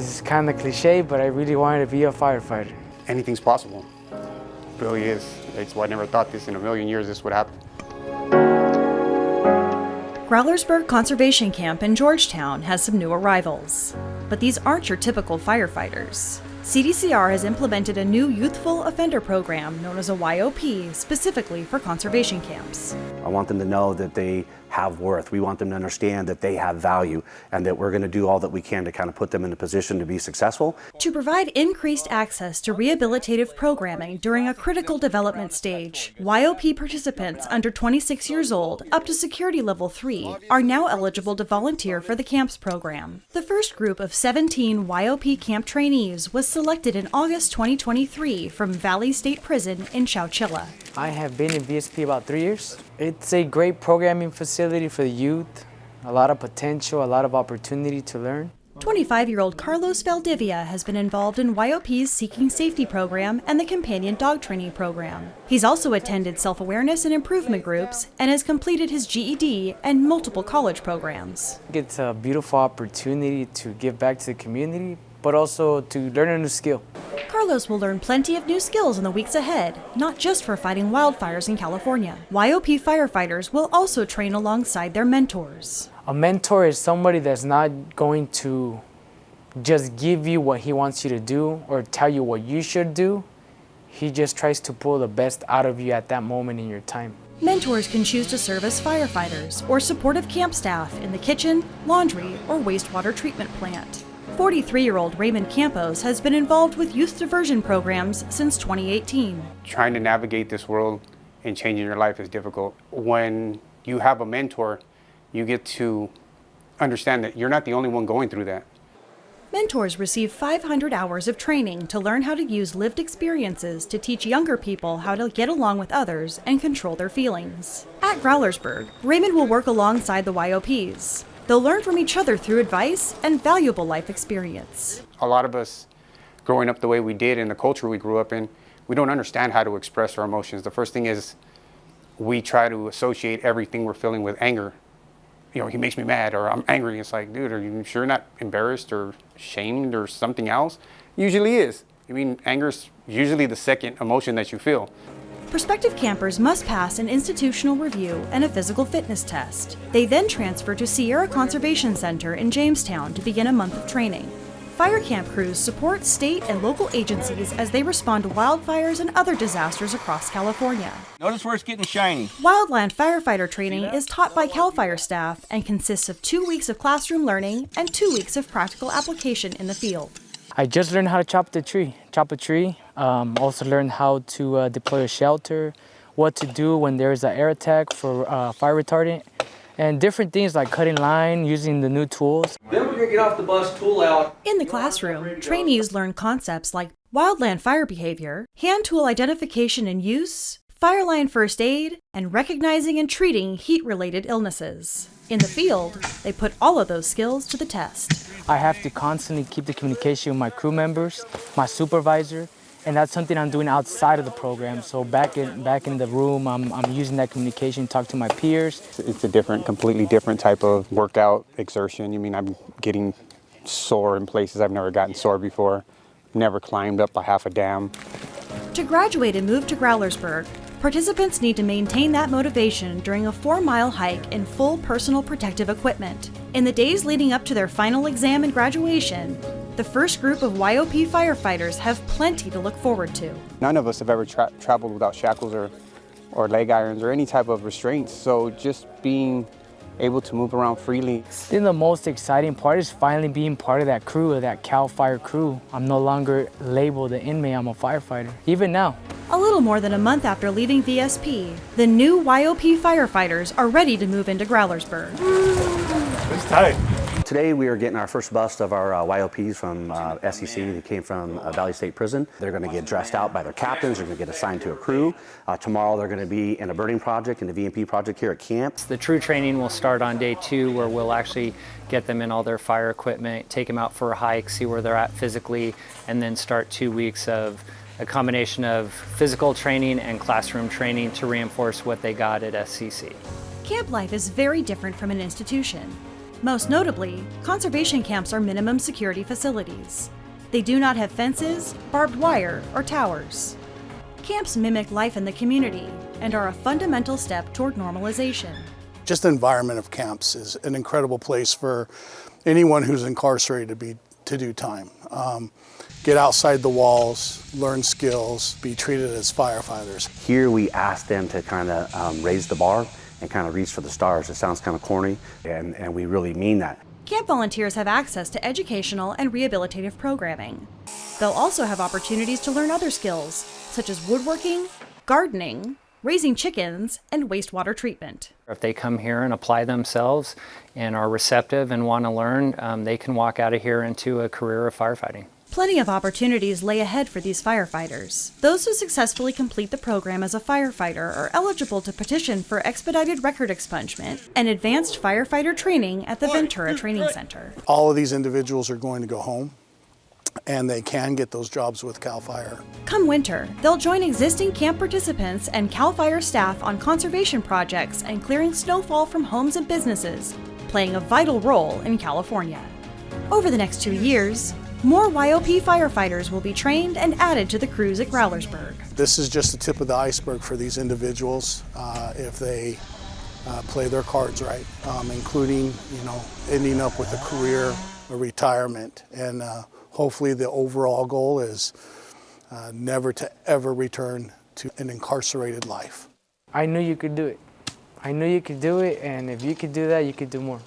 It's kind of cliche, but I really wanted to be a firefighter. Anything's possible. It really is. It's why I never thought this in a million years this would happen. Growlersburg Conservation Camp in Georgetown has some new arrivals. But these aren't your typical firefighters. CDCR has implemented a new youthful offender program known as a YOP specifically for conservation camps. I want them to know that they have worth. We want them to understand that they have value and that we're going to do all that we can to kind of put them in a position to be successful. To provide increased access to rehabilitative programming during a critical development stage, YOP participants under 26 years old up to security level 3 are now eligible to volunteer for the camps program. The first group of 17 YOP camp trainees was selected in August 2023 from Valley State Prison in Chowchilla. I have been in VSP about 3 years. It's a great programming facility for the youth, a lot of potential, a lot of opportunity to learn. 25-year-old Carlos Valdivia has been involved in YOP's Seeking Safety program and the Companion Dog Training program. He's also attended self-awareness and improvement groups and has completed his GED and multiple college programs. It's a beautiful opportunity to give back to the community, but also to learn a new skill. Carlos will learn plenty of new skills in the weeks ahead, not just for fighting wildfires in California. YOP firefighters will also train alongside their mentors. A mentor is somebody that's not going to just give you what he wants you to do or tell you what you should do. He just tries to pull the best out of you at that moment in your time. Mentors can choose to serve as firefighters or supportive camp staff in the kitchen, laundry, or wastewater treatment plant. 43-year-old Raymond Campos has been involved with youth diversion programs since 2018. Trying to navigate this world and changing your life is difficult. When you have a mentor, you get to understand that you're not the only one going through that. Mentors receive 500 hours of training to learn how to use lived experiences to teach younger people how to get along with others and control their feelings. At Growlersburg, Raymond will work alongside the YOPs. They'll learn from each other through advice and valuable life experience. A lot of us growing up the way we did in the culture we grew up in, we don't understand how to express our emotions. The first thing is we try to associate everything we're feeling with anger. You know, he makes me mad or I'm angry. It's like, dude, are you sure you're not embarrassed or shamed or something else? Usually is. I mean, anger is usually the second emotion that you feel. Prospective campers must pass an institutional review and a physical fitness test. They then transfer to Sierra Conservation Center in Jamestown to begin a month of training. Fire camp crews support state and local agencies as they respond to wildfires and other disasters across California. Notice where it's getting shiny. Wildland firefighter training is taught by CAL FIRE staff and consists of 2 weeks of classroom learning and 2 weeks of practical application in the field. I just learned how to chop a tree. Also learned how to deploy a shelter, what to do when there's an air attack for fire retardant, and different things like cutting line, using the new tools. Then we're gonna get off the bus, tool out. In the classroom, trainees learn concepts like wildland fire behavior, hand tool identification and use, fire line first aid, and recognizing and treating heat-related illnesses. In the field, they put all of those skills to the test. I have to constantly keep the communication with my crew members, my supervisor, and that's something I'm doing outside of the program. So back in the room, I'm using that communication to talk to my peers. It's a completely different type of workout exertion. I mean, I'm getting sore in places I've never gotten sore before. Never climbed up a half a dam. To graduate and move to Growlersburg, participants need to maintain that motivation during a 4-mile hike in full personal protective equipment. In the days leading up to their final exam and graduation, the first group of YOP firefighters have plenty to look forward to. None of us have ever traveled without shackles or leg irons or any type of restraints, so just being able to move around freely. I think the most exciting part is finally being part of that crew, of that CAL FIRE crew. I'm no longer labeled an inmate, I'm a firefighter, even now. A little more than a month after leaving VSP, the new YOP firefighters are ready to move into Growlersburg. It's tight. Today we are getting our first bust of our YOPs from SEC. They came from Valley State Prison. They're going to get dressed out by their captains. They're going to get assigned to a crew. Tomorrow they're going to be in a birding project, in the VMP project here at camp. The true training will start on day 2, where we'll actually get them in all their fire equipment, take them out for a hike, see where they're at physically, and then start 2 weeks of a combination of physical training and classroom training to reinforce what they got at SCC. Camp life is very different from an institution. Most notably, conservation camps are minimum security facilities. They do not have fences, barbed wire, or towers. Camps mimic life in the community and are a fundamental step toward normalization. Just the environment of camps is an incredible place for anyone who's incarcerated to do time. Get outside the walls, learn skills, be treated as firefighters. Here we ask them to kind of raise the bar and kind of reach for the stars. It sounds kind of corny, and we really mean that. Camp volunteers have access to educational and rehabilitative programming. They'll also have opportunities to learn other skills, such as woodworking, gardening, raising chickens, and wastewater treatment. If they come here and apply themselves and are receptive and want to learn, they can walk out of here into a career of firefighting. Plenty of opportunities lay ahead for these firefighters. Those who successfully complete the program as a firefighter are eligible to petition for expedited record expungement and advanced firefighter training at the Ventura Training Center. All of these individuals are going to go home, and they can get those jobs with CAL FIRE. Come winter, they'll join existing camp participants and CAL FIRE staff on conservation projects and clearing snowfall from homes and businesses, playing a vital role in California. Over the next 2 years, more YOP firefighters will be trained and added to the crews at Growlersburg. This is just the tip of the iceberg for these individuals if they play their cards right, including, ending up with a career, a retirement, and hopefully the overall goal is never to ever return to an incarcerated life. I knew you could do it. I knew you could do it, and if you could do that, you could do more.